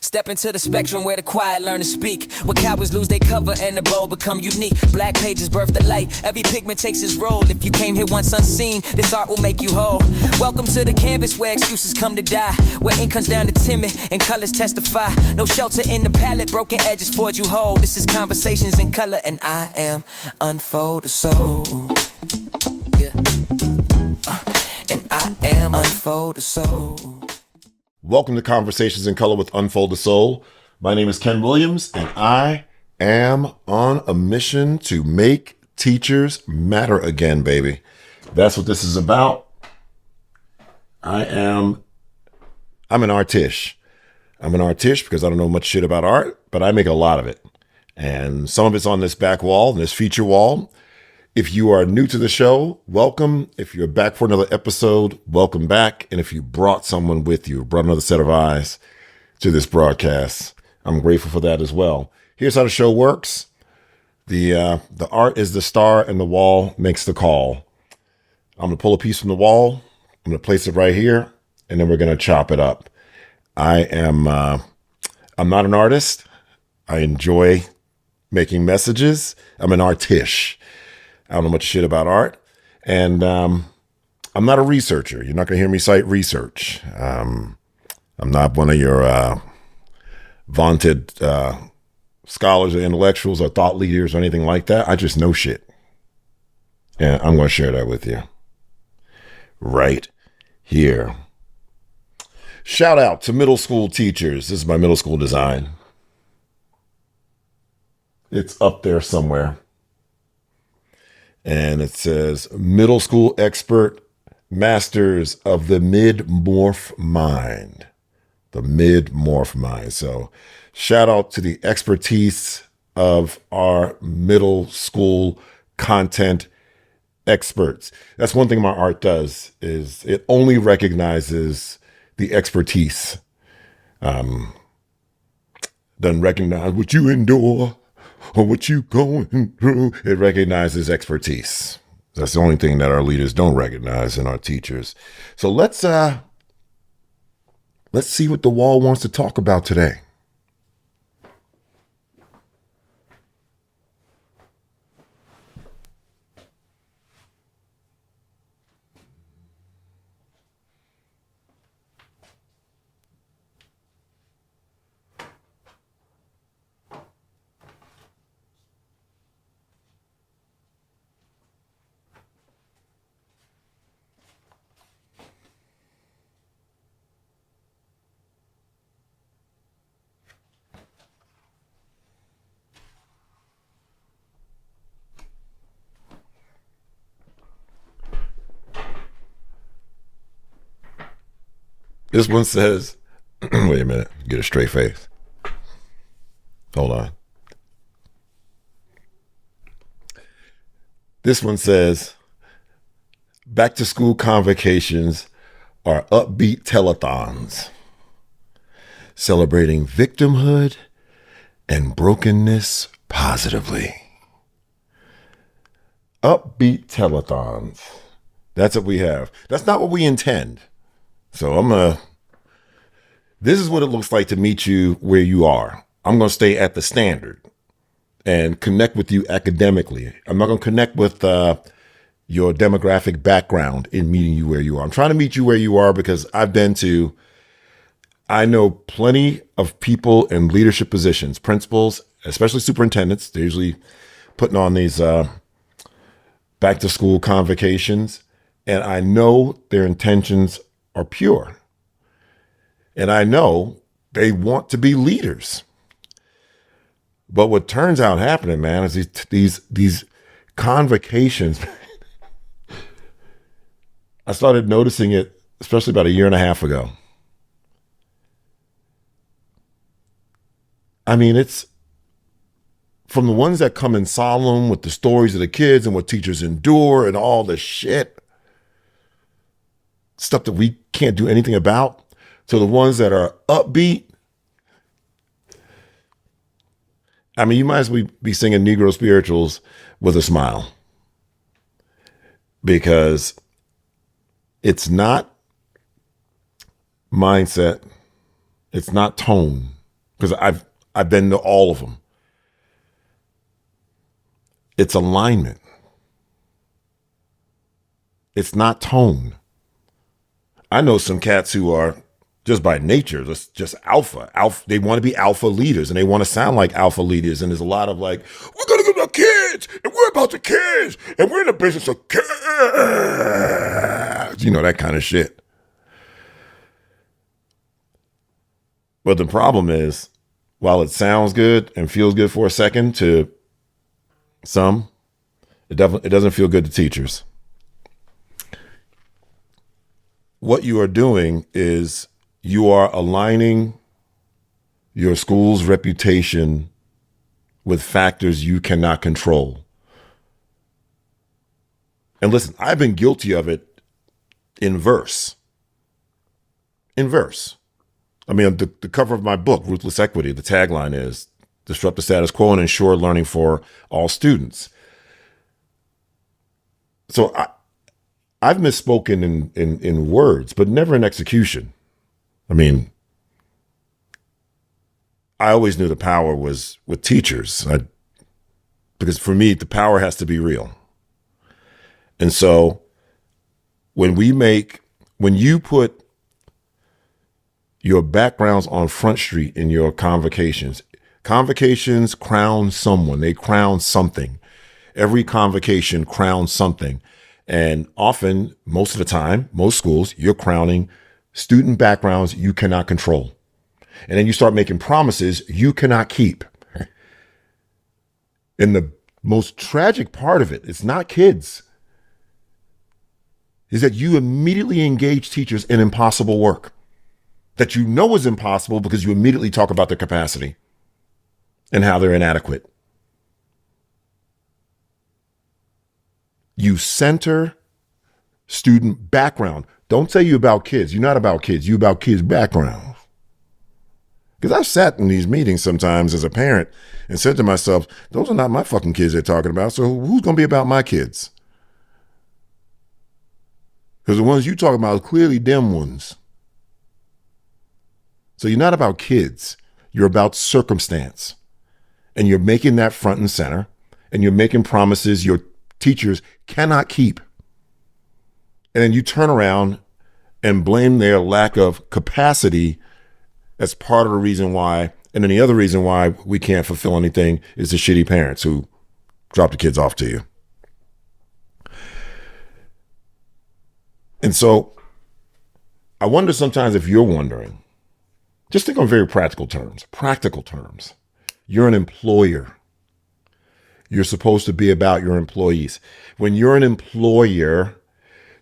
Step into the spectrum where the quiet learn to speak. Where cowards lose their cover and the bold become unique. Black pages birth the light. Every pigment takes its role. If you came here once unseen, this art will make you whole. Welcome to the canvas where excuses come to die. Where ink comes down to timid and colors testify. No shelter in the palette, broken edges forge you whole. This is conversations in color and I am Unfold the Soul. Yeah. And I am Unfold the Soul. Welcome to Conversations in Color with Unfold the Soul. My name is Ken Williams, and I am on a mission to make teachers matter again, baby. That's what this is about. I'm an artish. I'm an artish because I don't know much shit about art, but I make a lot of it. And some of it's on this back wall, this feature wall. If you are new to the show, welcome. If you're back for another episode, welcome back. And if you brought someone with you, brought another set of eyes to this broadcast, I'm grateful for that as well. Here's how the show works. The art is the star and the wall makes the call. I'm going to pull a piece from the wall. I'm going to place it right here, and then we're going to chop it up. I'm not an artist. I enjoy making messages. I'm an artish. I don't know much shit about art, and I'm not a researcher. You're not going to hear me cite research. I'm not one of your vaunted scholars or intellectuals or thought leaders or anything like that. I just know shit, and I'm going to share that with you right here. Shout out to middle school teachers. This is my middle school design. It's up there somewhere. And it says, middle school expert, masters of the mid-morph mind. The mid-morph mind. So shout out to the expertise of our middle school content experts. That's one thing my art does, is it only recognizes the expertise. Doesn't recognize what you endure or what you going through. It recognizes expertise. That's the only thing that our leaders don't recognize in our teachers. So let's see what the wall wants to talk about today. This one says, wait a minute, get a straight face. Hold on. This one says, back to school convocations are upbeat telethons, celebrating victimhood and brokenness positively. Upbeat telethons. That's what we have. That's not what we intend. So this is what it looks like to meet you where you are. I'm going to stay at the standard and connect with you academically. I'm not going to connect with your demographic background in meeting you where you are. I'm trying to meet you where you are because I know plenty of people in leadership positions, principals, especially superintendents. They're usually putting on these back to school convocations, and I know their intentions are pure. And I know they want to be leaders. But what turns out happening, man, is these convocations. I started noticing it, especially about a year and a half ago. I mean, it's from the ones that come in solemn with the stories of the kids and what teachers endure and all the shit. Stuff that we can't do anything about, to the ones that are upbeat. I mean, you might as well be singing Negro spirituals with a smile, because it's not mindset, it's not tone, because I've been to all of them. It's alignment. It's not tone. I know some cats who are just by nature, just alpha. They want to be alpha leaders and they want to sound like alpha leaders. And there's a lot of like, we're going to get the kids and we're about the kids and we're in the business of kids. You know, that kind of shit. But the problem is, while it sounds good and feels good for a second to some, it doesn't feel good to teachers. What you are doing is you are aligning your school's reputation with factors you cannot control. And listen, I've been guilty of it in verse. In verse. I mean, the cover of my book, Ruthless Equity, the tagline is disrupt the status quo and ensure learning for all students. So I've misspoken in words, but never in execution. I mean, I always knew the power was with teachers, because for me, the power has to be real. And so when you put your backgrounds on Front Street in your convocations crown someone, they crown something. Every convocation crowns something. And often, most of the time, most schools, you're crowning student backgrounds you cannot control. And then you start making promises you cannot keep. And the most tragic part of it, it's not kids, is that you immediately engage teachers in impossible work that you know is impossible because you immediately talk about their capacity and how they're inadequate. You center student background. Don't say you about kids. You're not about kids. You about kids' background. Because I've sat in these meetings sometimes as a parent and said to myself, those are not my fucking kids they're talking about. So who's going to be about my kids? Because the ones you talk about are clearly them ones. So you're not about kids. You're about circumstance. And you're making that front and center. And you're making promises your teachers cannot keep. And then you turn around and blame their lack of capacity as part of the reason why. And then the other reason why we can't fulfill anything is the shitty parents who drop the kids off to you. And so I wonder sometimes if you're wondering, just think on very practical terms. You're an employer. You're supposed to be about your employees. When you're an employer,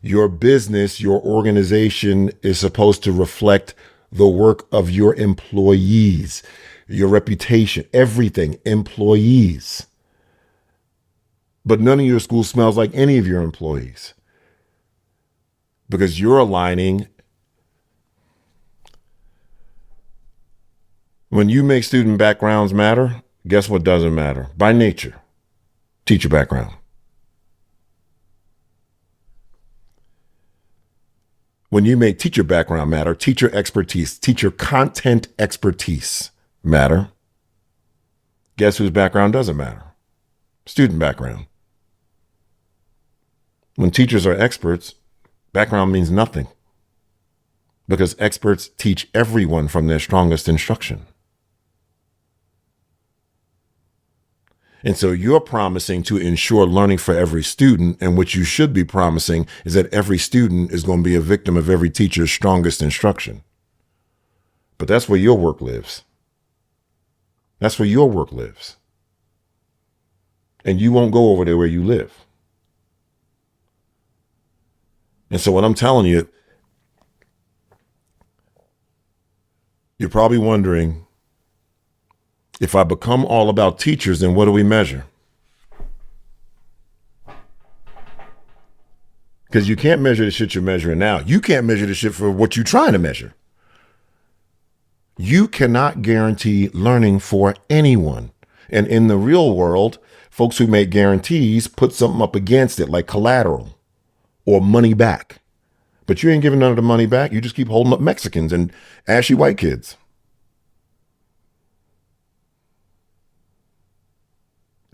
your business, your organization is supposed to reflect the work of your employees, your reputation, everything, employees. But none of your school smells like any of your employees because you're aligning. When you make student backgrounds matter, guess what doesn't matter? By nature, teacher background. When you make teacher background matter, teacher expertise, teacher content expertise matter, guess whose background doesn't matter? Student background. When teachers are experts, background means nothing because experts teach everyone from their strongest instruction. And so you're promising to ensure learning for every student, and what you should be promising is that every student is going to be a victim of every teacher's strongest instruction. But that's where your work lives. That's where your work lives. And you won't go over there where you live. And so what I'm telling you, you're probably wondering, if I become all about teachers, then what do we measure? Because you can't measure the shit you're measuring now. You can't measure the shit for what you're trying to measure. You cannot guarantee learning for anyone. And in the real world, folks who make guarantees put something up against it like collateral or money back. But you ain't giving none of the money back. You just keep holding up Mexicans and ashy white kids.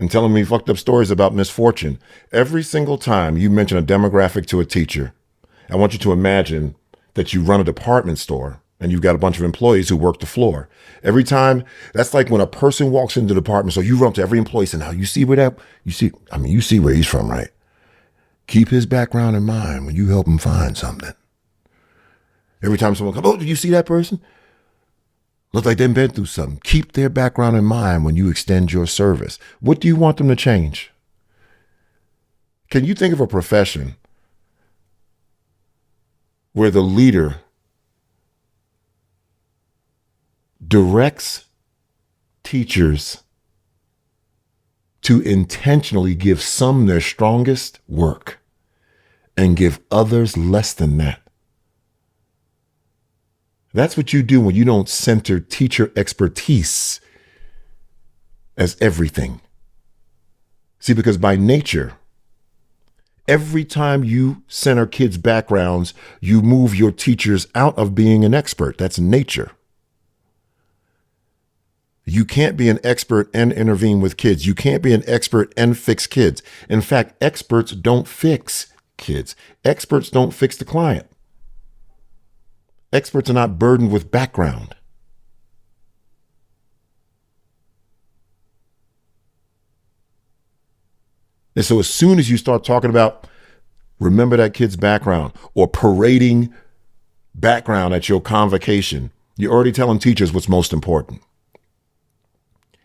and telling me fucked up stories about misfortune. Every single time you mention a demographic to a teacher, I want you to imagine that you run a department store and you've got a bunch of employees who work the floor. Every time, that's like when a person walks into the department, so you run up to every employee and say, now you see where you see where he's from, right? Keep his background in mind when you help him find something. Every time someone comes, oh, did you see that person? Looks like they've been through something. Keep their background in mind when you extend your service. What do you want them to change? Can you think of a profession where the leader directs teachers to intentionally give some their strongest work and give others less than that? That's what you do when you don't center teacher expertise as everything. See, because by nature, every time you center kids' backgrounds, you move your teachers out of being an expert. That's nature. You can't be an expert and intervene with kids. You can't be an expert and fix kids. In fact, experts don't fix kids. Experts don't fix the client. Experts are not burdened with background. And so as soon as you start talking about remember that kid's background or parading background at your convocation, you're already telling teachers what's most important.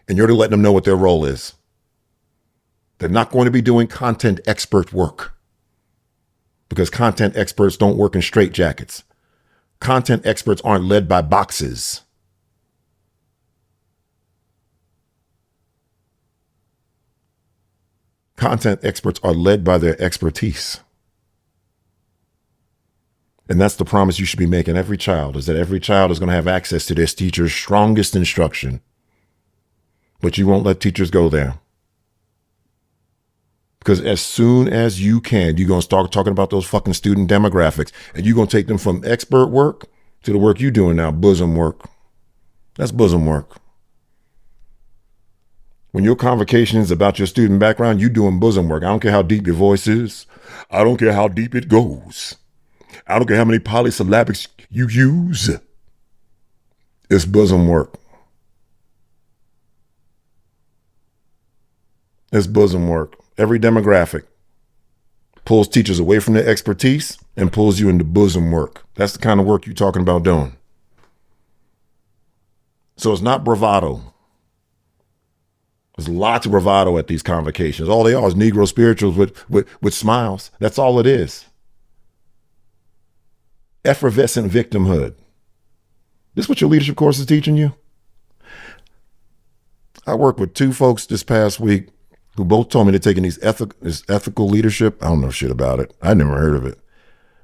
And you're already letting them know what their role is. They're not going to be doing content expert work because content experts don't work in straitjackets. Content experts aren't led by boxes. Content experts are led by their expertise. And that's the promise you should be making every child, is that every child is going to have access to their teacher's strongest instruction. But you won't let teachers go there. Because as soon as you can, you're going to start talking about those fucking student demographics. And you're going to take them from expert work to the work you're doing now, bosom work. That's bosom work. When your convocation is about your student background, you're doing bosom work. I don't care how deep your voice is. I don't care how deep it goes. I don't care how many polysyllabics you use. It's bosom work. It's bosom work. Every demographic pulls teachers away from their expertise and pulls you into bosom work. That's the kind of work you're talking about doing. So it's not bravado. There's lots of bravado at these convocations. All they are is Negro spirituals with smiles. That's all it is. Effervescent victimhood. This is what your leadership course is teaching you? I worked with two folks this past week who both told me they're taking this ethical leadership. I don't know shit about it. I never heard of it.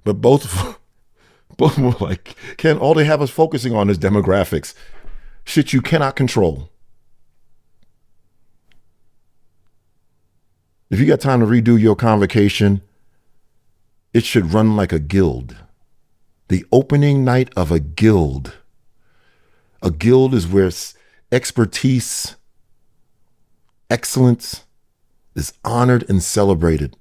But both were like, Ken, all they have us focusing on is demographics. Shit you cannot control. If you got time to redo your convocation, it should run like a guild. The opening night of a guild. A guild is where expertise, excellence is honored and celebrated.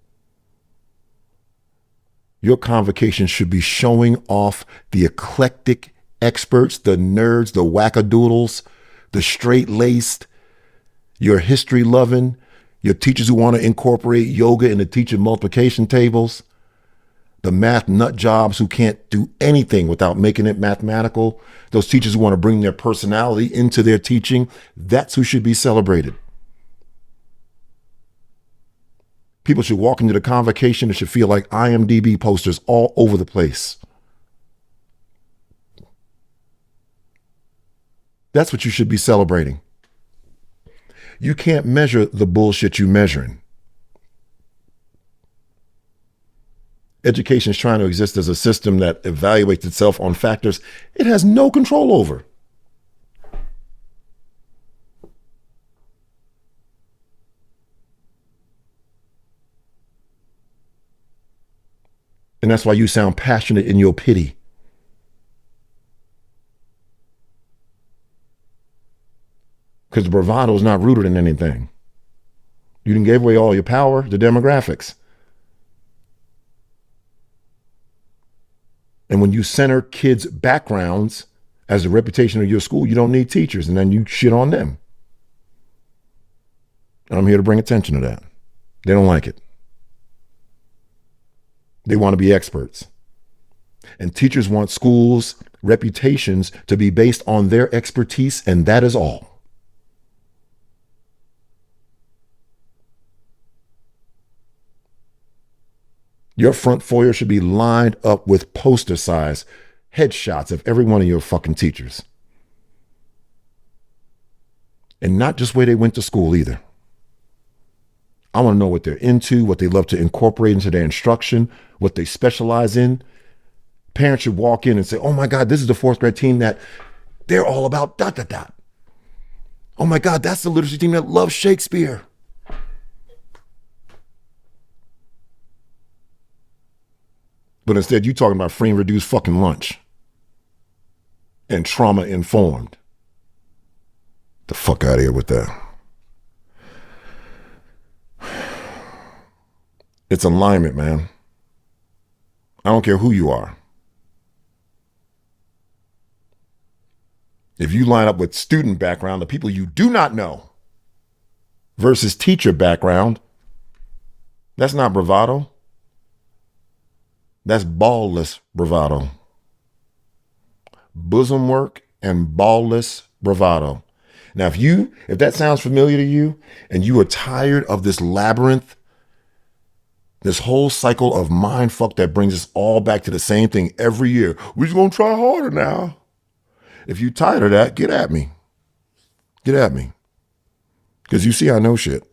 Your convocation should be showing off the eclectic experts, the nerds, the wackadoodles, the straight-laced, your history-loving, your teachers who want to incorporate yoga into teaching multiplication tables, the math nut jobs who can't do anything without making it mathematical, those teachers who want to bring their personality into their teaching. That's who should be celebrated. People should walk into the convocation. It should feel like IMDb posters all over the place. That's what you should be celebrating. You can't measure the bullshit you're measuring. Education is trying to exist as a system that evaluates itself on factors it has no control over. And that's why you sound passionate in your pity. Because bravado is not rooted in anything. You done gave away all your power to demographics. And when you center kids' backgrounds as the reputation of your school, you don't need teachers, and then you shit on them. And I'm here to bring attention to that. They don't like it. They want to be experts. And teachers want schools' reputations to be based on their expertise, and that is all. Your front foyer should be lined up with poster size headshots of every one of your fucking teachers. And not just where they went to school either. I want to know what they're into, what they love to incorporate into their instruction, what they specialize in. Parents should walk in and say, oh my God, this is the fourth grade team that they're all about ... Oh my God, that's the literacy team that loves Shakespeare. But instead, you talking about free and reduced fucking lunch and trauma informed. The fuck out of here with that. It's alignment, man. I don't care who you are. If you line up with student background, the people you do not know, versus teacher background, that's not bravado. That's ballless bravado. Bosom work and ballless bravado. Now, if that sounds familiar to you and you are tired of this labyrinth, this whole cycle of mind fuck that brings us all back to the same thing every year, we're just going to try harder now. If you're tired of that, get at me. Get at me. Because you see I know shit.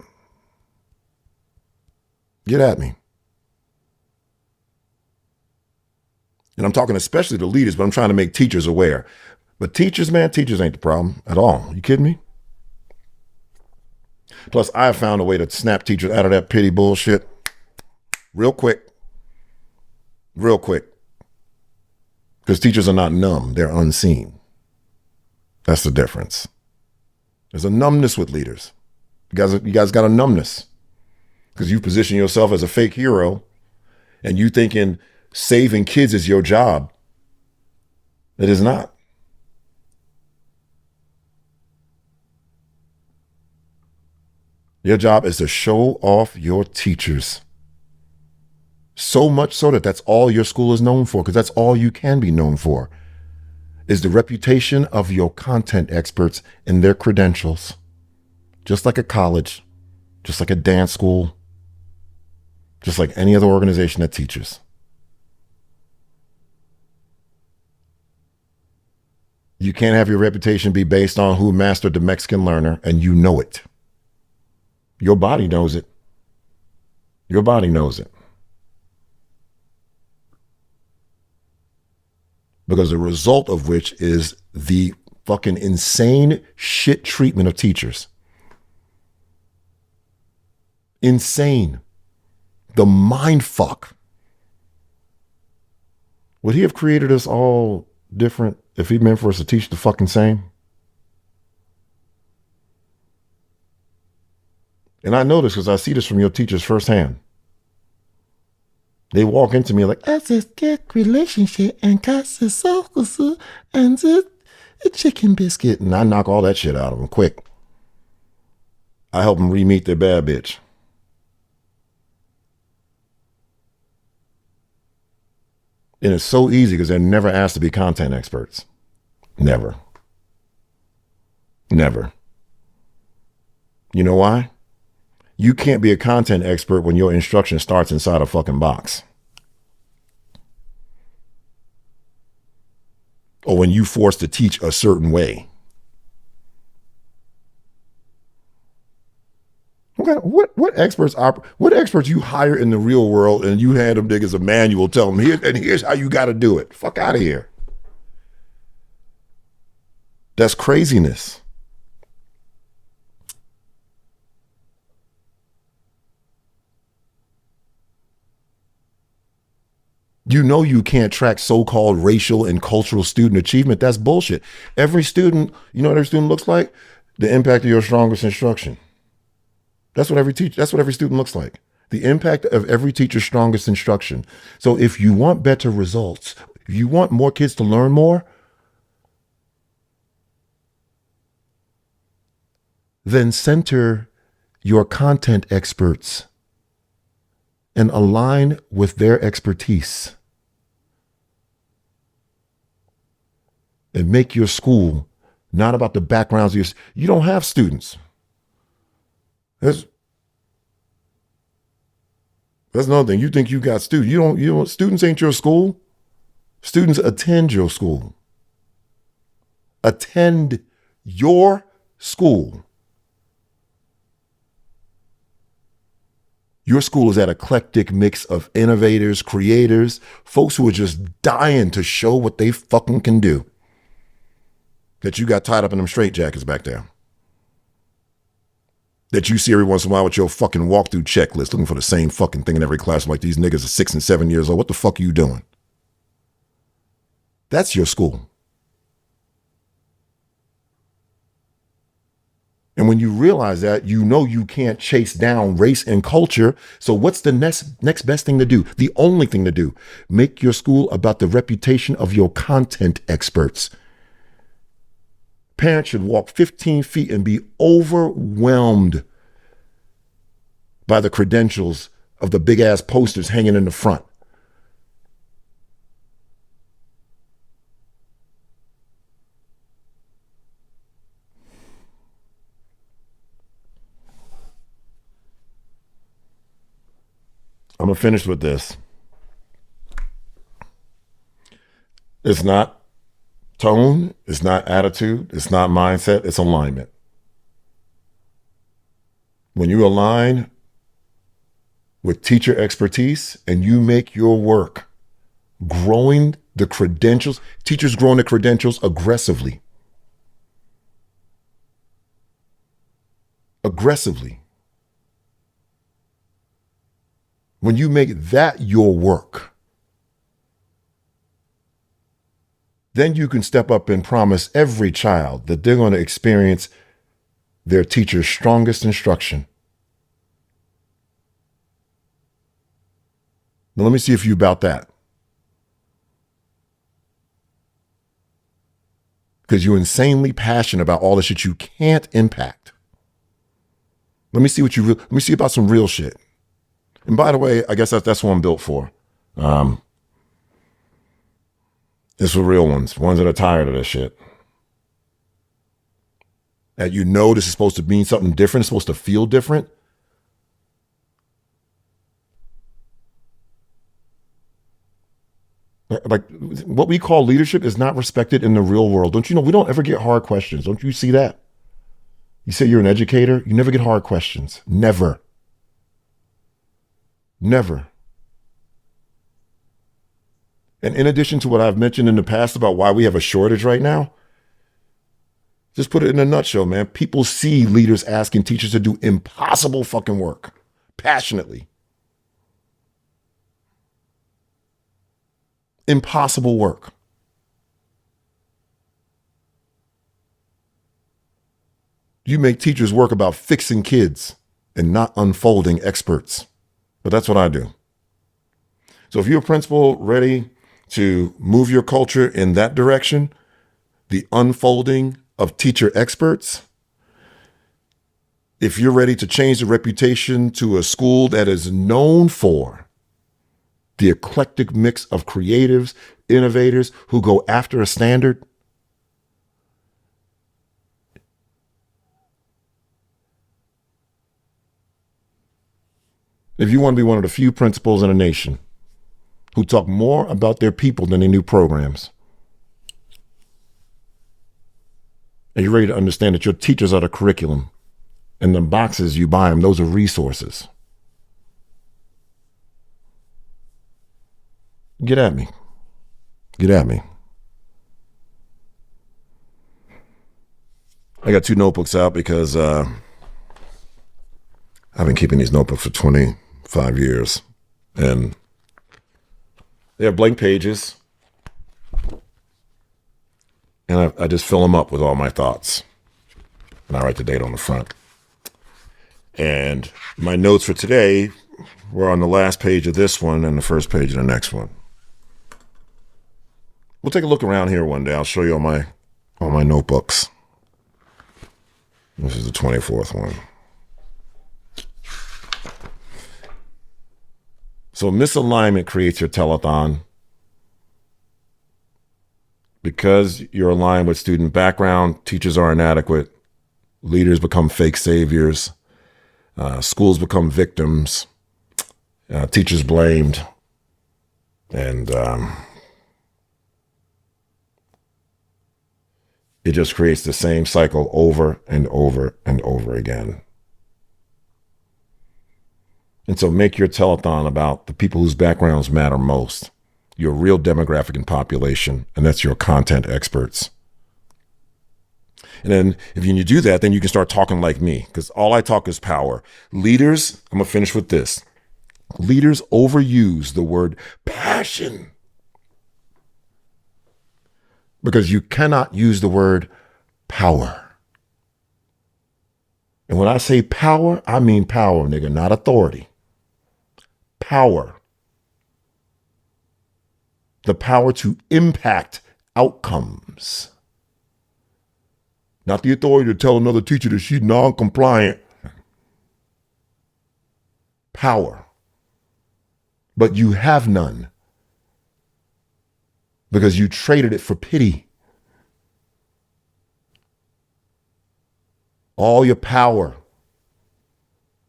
Get at me. And I'm talking especially to leaders, but I'm trying to make teachers aware. But teachers, man, teachers ain't the problem at all. You kidding me? Plus, I have found a way to snap teachers out of that pity bullshit real quick. Real quick. Because teachers are not numb. They're unseen. That's the difference. There's a numbness with leaders. You guys got a numbness. Because you position yourself as a fake hero and you thinking saving kids is your job. It is not. Your job is to show off your teachers. So much so that that's all your school is known for, because that's all you can be known for, is the reputation of your content experts and their credentials. Just like a college, just like a dance school, just like any other organization that teaches. You can't have your reputation be based on who mastered the Mexican learner, and you know it. Your body knows it. Your body knows it. Because the result of which is the fucking insane shit treatment of teachers. Insane. The mind fuck. Would he have created us all different if he meant for us to teach the fucking same? And I know this because I see this from your teachers firsthand. They walk into me like, "That's a good relationship and casa sauce and a chicken biscuit." And I knock all that shit out of them quick. I help them re-meet their bad bitch. And it's so easy because they're never asked to be content experts. Never. Never. You know why? You can't be a content expert when your instruction starts inside a fucking box. Or when you forced to teach a certain way. What experts you hire in the real world and you hand them niggas a manual, tell them here's how you got to do it. Fuck out of here. That's craziness. You know you can't track so-called racial and cultural student achievement. That's bullshit. Every student, you know what every student looks like? The impact of your strongest instruction. That's what every student looks like. The impact of every teacher's strongest instruction. So if you want better results, if you want more kids to learn more, then center your content experts and align with their expertise. And make your school not about the backgrounds. You don't have students. That's another thing. You think you got students. You don't, students ain't your school. Students attend your school. Attend your school. Your school is that eclectic mix of innovators, creators, folks who are just dying to show what they fucking can do. That you got tied up in them straitjackets back there. That you see every once in a while with your fucking walkthrough checklist looking for the same fucking thing in every class. Like, these niggas are 6 and 7 years old. What the fuck are you doing? That's your school. And when you realize that, you know you can't chase down race and culture. So what's the next best thing to do? The only thing to do. Make your school about the reputation of your content experts. Parents should walk 15 feet and be overwhelmed by the credentials of the big ass posters hanging in the front. I'm going to finish with this. It's not tone, it's not attitude, it's not mindset, it's alignment. When you align with teacher expertise and you make your work growing the credentials, teachers growing the credentials aggressively. Aggressively. When you make that your work, then you can step up and promise every child that they're going to experience their teacher's strongest instruction. Now, let me see if you about that. Because you're insanely passionate about all the shit you can't impact. Let me see let me see about some real shit. And by the way, I guess that's what I'm built for. It's for real ones that are tired of this shit. That you know this is supposed to mean something different, it's supposed to feel different. Like, what we call leadership is not respected in the real world. Don't you know, we don't ever get hard questions. Don't you see that? You say you're an educator, you never get hard questions. Never. Never. And in addition to what I've mentioned in the past about why we have a shortage right now, just put it in a nutshell, man. People see leaders asking teachers to do impossible fucking work passionately. Impossible work. You make teachers work about fixing kids and not unfolding experts. But that's what I do. So if you're a principal ready to move your culture in that direction, the unfolding of teacher experts, if you're ready to change the reputation to a school that is known for the eclectic mix of creatives, innovators who go after a standard, if you want to be one of the few principals in the nation who talk more about their people than their new programs, and you're ready to understand that your teachers are the curriculum and the boxes you buy them, those are resources, get at me. Get at me. I got 2 notebooks out because I've been keeping these notebooks for 25 years. And they have blank pages. And I just fill them up with all my thoughts. And I write the date on the front. And my notes for today were on the last page of this one and the first page of the next one. We'll take a look around here one day. I'll show you all my notebooks. This is the 24th one. So misalignment creates your telethon. Because you're aligned with student background, teachers are inadequate, leaders become fake saviors, schools become victims, teachers blamed, and it just creates the same cycle over and over and over again. And so make your telethon about the people whose backgrounds matter most, your real demographic and population, and that's your content experts. And then if you do that, then you can start talking like me, because all I talk is power. Leaders, I'm going to finish with this. Leaders overuse the word passion because you cannot use the word power. And when I say power, I mean power, nigga, not authority. Power. The power to impact outcomes. Not the authority to tell another teacher that she's non-compliant. Power. But you have none. Because you traded it for pity. All your power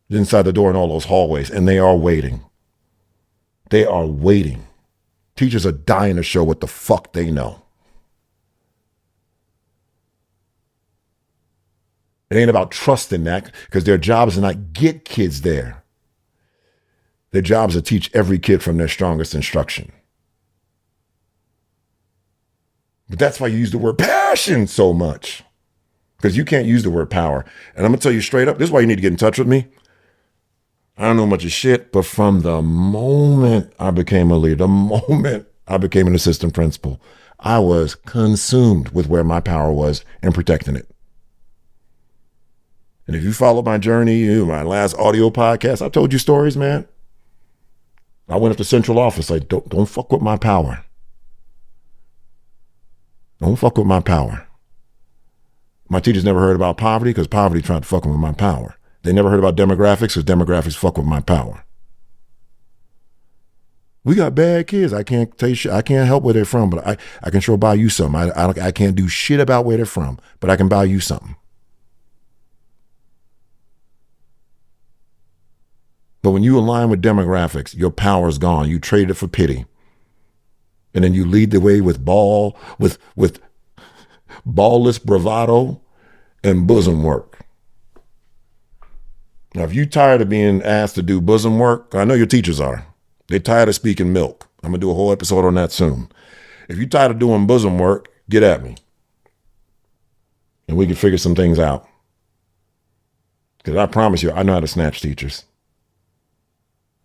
is inside the door in all those hallways, and they are waiting. They are waiting. Teachers are dying to show what the fuck they know. It ain't about trusting that, because their job is to not get kids there. Their job is to teach every kid from their strongest instruction. But that's why you use the word passion so much, because you can't use the word power. And I'm going to tell you straight up, this is why you need to get in touch with me. I don't know much of shit, but from the moment I became a leader, the moment I became an assistant principal, I was consumed with where my power was and protecting it. And if you follow my journey, my last audio podcast, I told you stories, man. I went up to central office like, don't fuck with my power. Don't fuck with my power. My teachers never heard about poverty because poverty tried to fuck with my power. They never heard about demographics because demographics fuck with my power. We got bad kids. I can't tell you shit. I can't help where they're from, but I can sure buy you something. I can't do shit about where they're from, but I can buy you something. But when you align with demographics, your power is gone. You trade it for pity. And then you lead the way with ballless bravado and bosom work. Now, if you're tired of being asked to do bosom work, I know your teachers are. They're tired of speaking milk. I'm going to do a whole episode on that soon. If you're tired of doing bosom work, get at me. And we can figure some things out. Because I promise you, I know how to snatch teachers.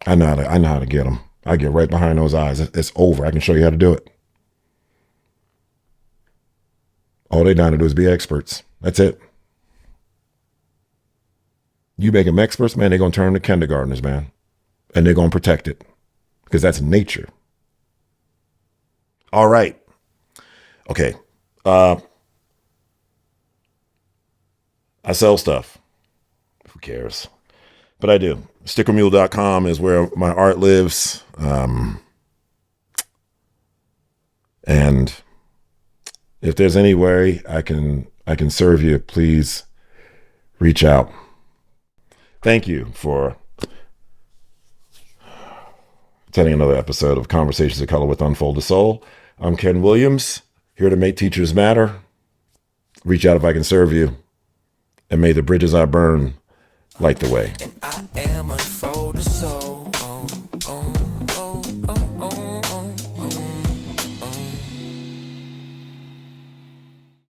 I know how to get them. I get right behind those eyes. It's over. I can show you how to do it. All they down to do is be experts. That's it. You make them experts, man, they're going to turn them to kindergartners, man. And they're going to protect it. Because that's nature. All right. Okay. I sell stuff. Who cares? But I do. Stickermule.com is where my art lives. And if there's any way I can serve you, please reach out. Thank you for attending another episode of Conversations of Color with Unfolded Soul. I'm Ken Williams, here to make teachers matter. Reach out if I can serve you. And may the bridges I burn light the way. I am unfolded soul.